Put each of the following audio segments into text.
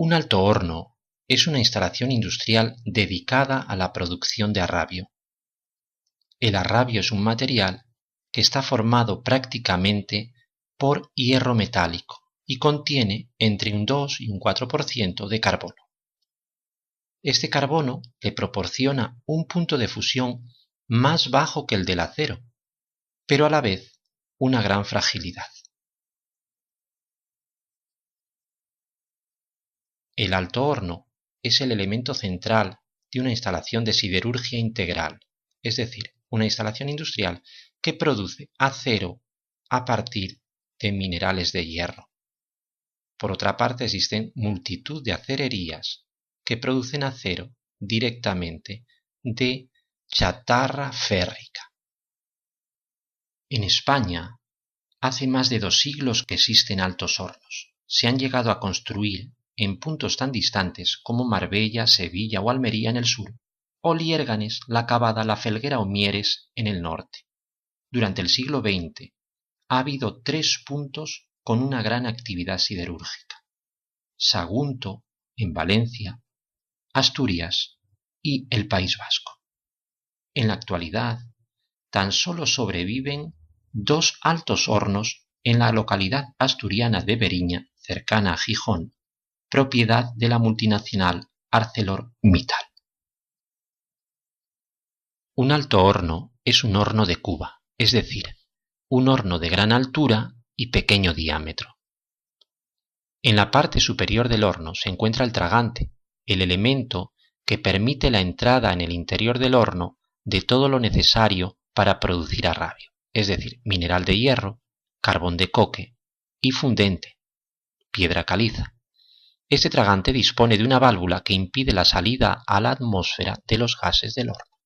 Un alto horno es una instalación industrial dedicada a la producción de arrabio. El arrabio es un material que está formado prácticamente por hierro metálico y contiene entre un 2 y un 4% de carbono. Este carbono le proporciona un punto de fusión más bajo que el del acero, pero a la vez una gran fragilidad. El alto horno es el elemento central de una instalación de siderurgia integral, es decir, una instalación industrial que produce acero a partir de minerales de hierro. Por otra parte, existen multitud de acererías que producen acero directamente de chatarra férrica. En España, hace más de 2 siglos que existen altos hornos. Se han llegado a construir en puntos tan distantes como Marbella, Sevilla o Almería en el sur, o Liérganes, La Cavada, La Felguera o Mieres en el norte. Durante el siglo XX ha habido 3 puntos con una gran actividad siderúrgica: Sagunto, en Valencia, Asturias y el País Vasco. En la actualidad, tan solo sobreviven 2 altos hornos en la localidad asturiana de Beriña, cercana a Gijón, propiedad de la multinacional ArcelorMittal. Un alto horno es un horno de cuba, es decir, un horno de gran altura y pequeño diámetro. En la parte superior del horno se encuentra el tragante, el elemento que permite la entrada en el interior del horno de todo lo necesario para producir arrabio, es decir, mineral de hierro, carbón de coque y fundente, piedra caliza. Este tragante dispone de una válvula que impide la salida a la atmósfera de los gases del horno.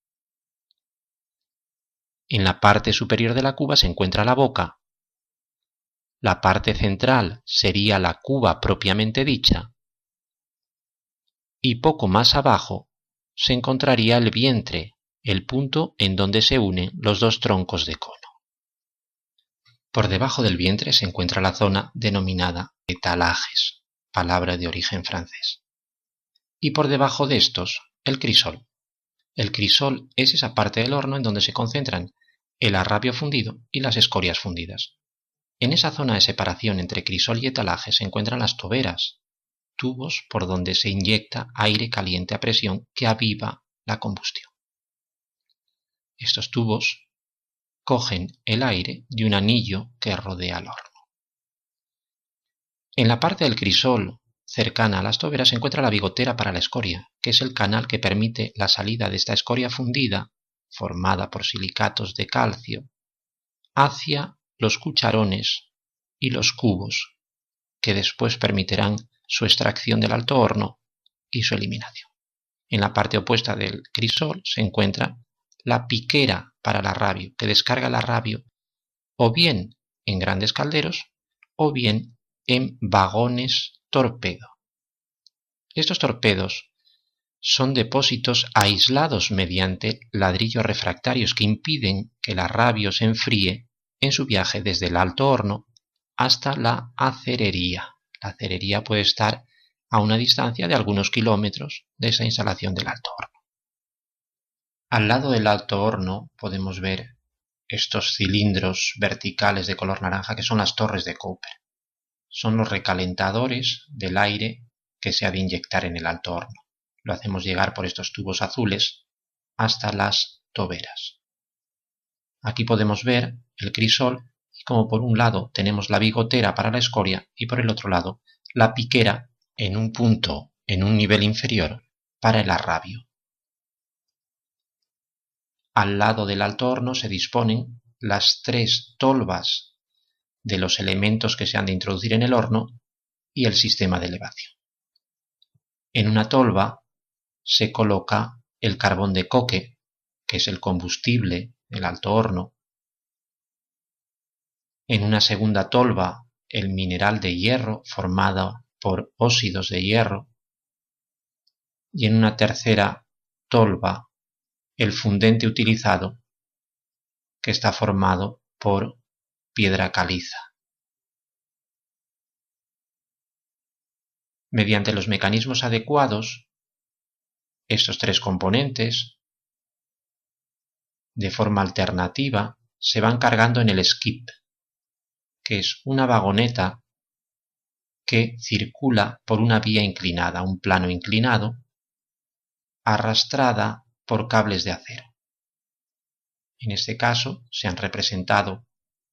En la parte superior de la cuba se encuentra la boca. La parte central sería la cuba propiamente dicha, y poco más abajo se encontraría el vientre, el punto en donde se unen los 2 troncos de cono. Por debajo del vientre se encuentra la zona denominada étalages, palabra de origen francés. Y por debajo de estos, el crisol. El crisol es esa parte del horno en donde se concentran el arrabio fundido y las escorias fundidas. En esa zona de separación entre crisol y etalaje se encuentran las toberas, tubos por donde se inyecta aire caliente a presión que aviva la combustión. Estos tubos cogen el aire de un anillo que rodea el horno. En la parte del crisol cercana a las toberas se encuentra la bigotera para la escoria, que es el canal que permite la salida de esta escoria fundida, formada por silicatos de calcio, hacia los cucharones y los cubos, que después permitirán su extracción del alto horno y su eliminación. En la parte opuesta del crisol se encuentra la piquera para el arrabio, que descarga el arrabio o bien en grandes calderos o bien en vagones torpedo. Estos torpedos son depósitos aislados mediante ladrillos refractarios que impiden que el arrabio se enfríe en su viaje desde el alto horno hasta la acerería. La acerería puede estar a una distancia de algunos kilómetros de esa instalación del alto horno. Al lado del alto horno podemos ver estos cilindros verticales de color naranja que son las torres de Cooper. Son los recalentadores del aire que se ha de inyectar en el alto horno. Lo hacemos llegar por estos tubos azules hasta las toberas. Aquí podemos ver el crisol y como por un lado tenemos la bigotera para la escoria y por el otro lado la piquera en un punto, en un nivel inferior, para el arrabio. Al lado del alto horno se disponen las 3 tolvas de los elementos que se han de introducir en el horno y el sistema de elevación. En una tolva se coloca el carbón de coque, que es el combustible del alto horno. En una segunda tolva el mineral de hierro formado por óxidos de hierro. Y en una tercera tolva el fundente utilizado, que está formado por piedra caliza. Mediante los mecanismos adecuados, estos tres componentes, de forma alternativa, se van cargando en el skip, que es una vagoneta que circula por una vía inclinada, un plano inclinado, arrastrada por cables de acero. En este caso se han representado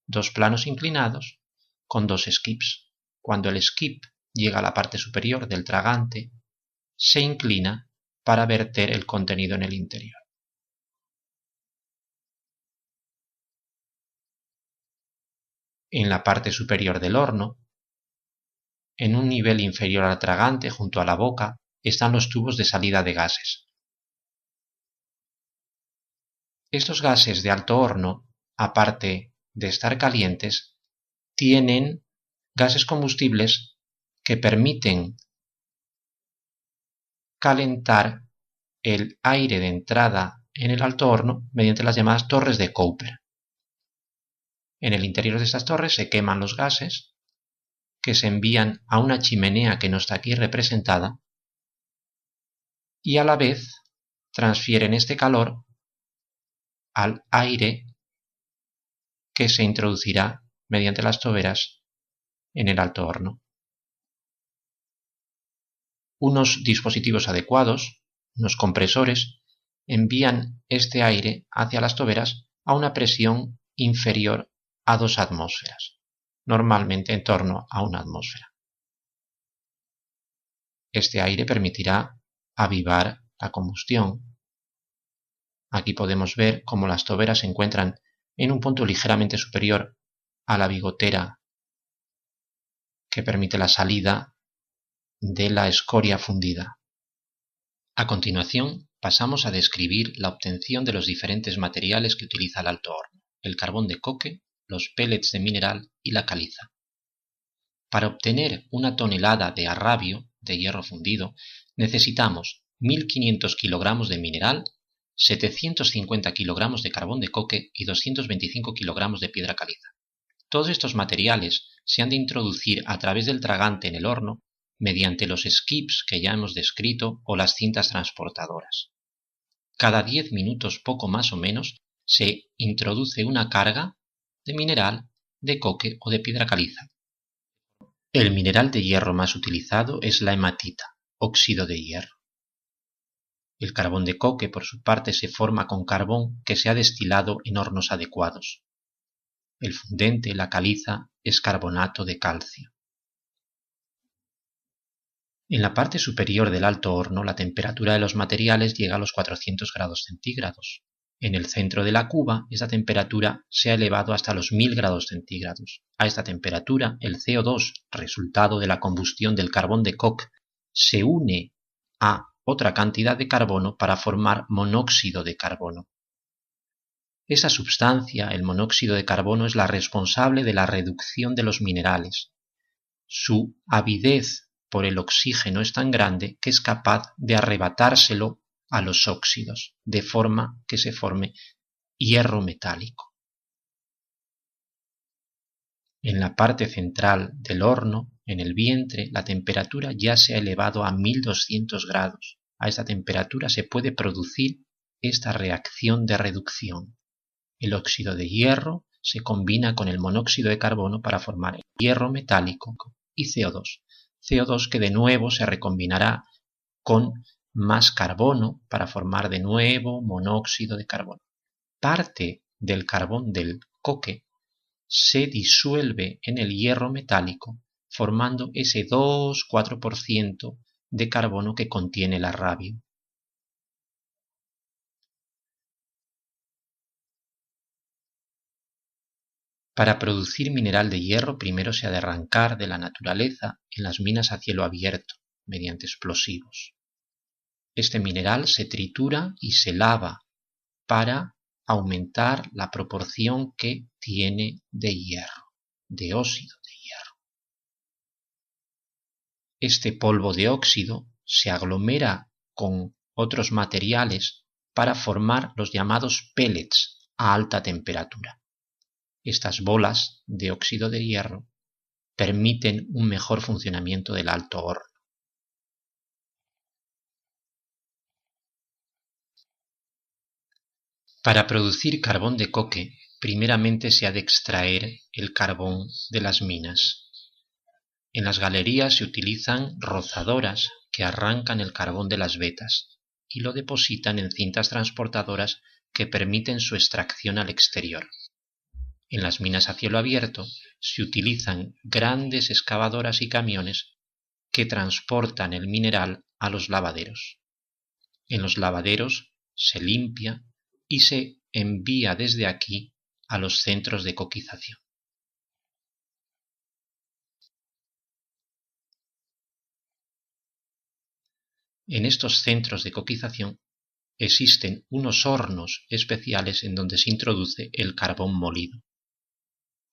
dos planos inclinados con dos skips. Cuando el skip llega a la parte superior del tragante, se inclina para verter el contenido en el interior. En la parte superior del horno, en un nivel inferior al tragante, junto a la boca, están los tubos de salida de gases. Estos gases de alto horno, aparte de estar calientes, tienen gases combustibles que permiten calentar el aire de entrada en el alto horno mediante las llamadas torres de Cooper. En el interior de estas torres se queman los gases que se envían a una chimenea que no está aquí representada y a la vez transfieren este calor al aire que se introducirá mediante las toberas en el alto horno. Unos dispositivos adecuados, unos compresores, envían este aire hacia las toberas a una presión inferior a 2 atmósferas, normalmente en torno a 1 atmósfera. Este aire permitirá avivar la combustión. Aquí podemos ver cómo las toberas se encuentran en un punto ligeramente superior a la bigotera que permite la salida de la escoria fundida. A continuación, pasamos a describir la obtención de los diferentes materiales que utiliza el alto horno: el carbón de coque, los pellets de mineral y la caliza. Para obtener una tonelada de arrabio, de hierro fundido, necesitamos 1500 kilogramos de mineral, 750 kilogramos de carbón de coque y 225 kilogramos de piedra caliza. Todos estos materiales se han de introducir a través del tragante en el horno mediante los skips que ya hemos descrito o las cintas transportadoras. Cada 10 minutos, poco más o menos, se introduce una carga de mineral, de coque o de piedra caliza. El mineral de hierro más utilizado es la hematita, óxido de hierro. El carbón de coque, por su parte, se forma con carbón que se ha destilado en hornos adecuados. El fundente, la caliza, es carbonato de calcio. En la parte superior del alto horno, la temperatura de los materiales llega a los 400 grados centígrados. En el centro de la cuba, esta temperatura se ha elevado hasta los 1000 grados centígrados. A esta temperatura, el CO2, resultado de la combustión del carbón de coque, se une a otra cantidad de carbono para formar monóxido de carbono. Esa sustancia, el monóxido de carbono, es la responsable de la reducción de los minerales. Su avidez por el oxígeno es tan grande que es capaz de arrebatárselo a los óxidos, de forma que se forme hierro metálico. En la parte central del horno, en el vientre, la temperatura ya se ha elevado a 1200 grados. A esta temperatura se puede producir esta reacción de reducción. El óxido de hierro se combina con el monóxido de carbono para formar el hierro metálico y CO2. CO2 que de nuevo se recombinará con más carbono para formar de nuevo monóxido de carbono. Parte del carbón del coque se disuelve en el hierro metálico formando ese 2-4% de carbono que contiene el arrabio. Para producir mineral de hierro primero se ha de arrancar de la naturaleza en las minas a cielo abierto mediante explosivos. Este mineral se tritura y se lava para aumentar la proporción que tiene de hierro, de óxido de hierro. Este polvo de óxido se aglomera con otros materiales para formar los llamados pellets a alta temperatura. Estas bolas de óxido de hierro permiten un mejor funcionamiento del alto horno. Para producir carbón de coque, primeramente se ha de extraer el carbón de las minas. En las galerías se utilizan rozadoras que arrancan el carbón de las vetas y lo depositan en cintas transportadoras que permiten su extracción al exterior. En las minas a cielo abierto se utilizan grandes excavadoras y camiones que transportan el mineral a los lavaderos. En los lavaderos se limpia y se envía desde aquí a los centros de coquización. En estos centros de coquización existen unos hornos especiales en donde se introduce el carbón molido.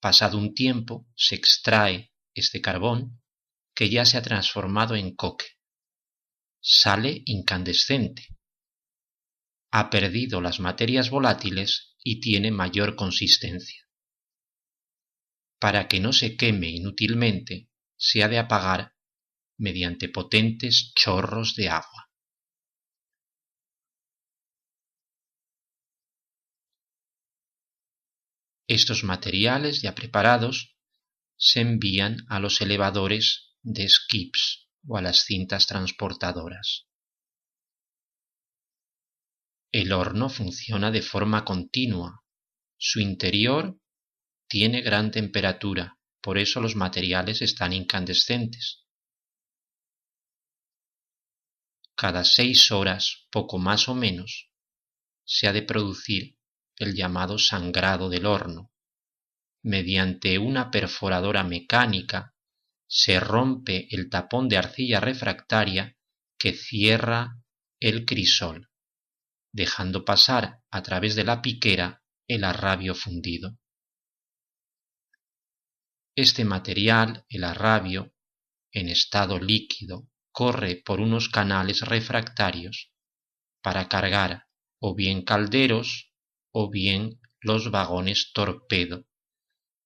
Pasado un tiempo se extrae este carbón que ya se ha transformado en coque. Sale incandescente. Ha perdido las materias volátiles y tiene mayor consistencia. Para que no se queme inútilmente, se ha de apagar mediante potentes chorros de agua. Estos materiales ya preparados se envían a los elevadores de skips o a las cintas transportadoras. El horno funciona de forma continua. Su interior tiene gran temperatura, por eso los materiales están incandescentes. Cada 6 horas, poco más o menos, se ha de producir el llamado sangrado del horno. Mediante una perforadora mecánica se rompe el tapón de arcilla refractaria que cierra el crisol, dejando pasar a través de la piquera el arrabio fundido. Este material, el arrabio, en estado líquido, corre por unos canales refractarios para cargar o bien calderos o bien los vagones torpedo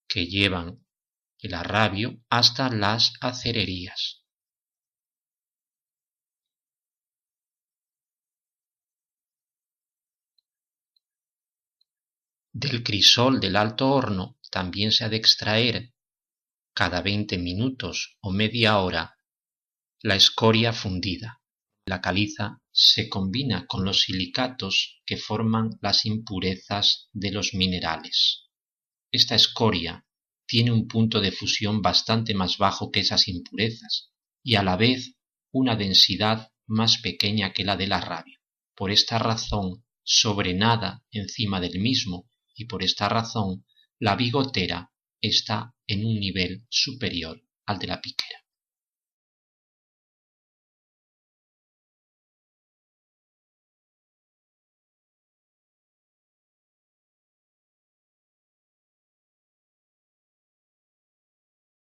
que llevan el arrabio hasta las acererías. Del crisol del alto horno también se ha de extraer cada 20 minutos o media hora la escoria fundida. La caliza se combina con los silicatos que forman las impurezas de los minerales. Esta escoria tiene un punto de fusión bastante más bajo que esas impurezas y a la vez una densidad más pequeña que la del arrabio. Por esta razón sobrenada encima del mismo y por esta razón la bigotera está en un nivel superior al de la piquera.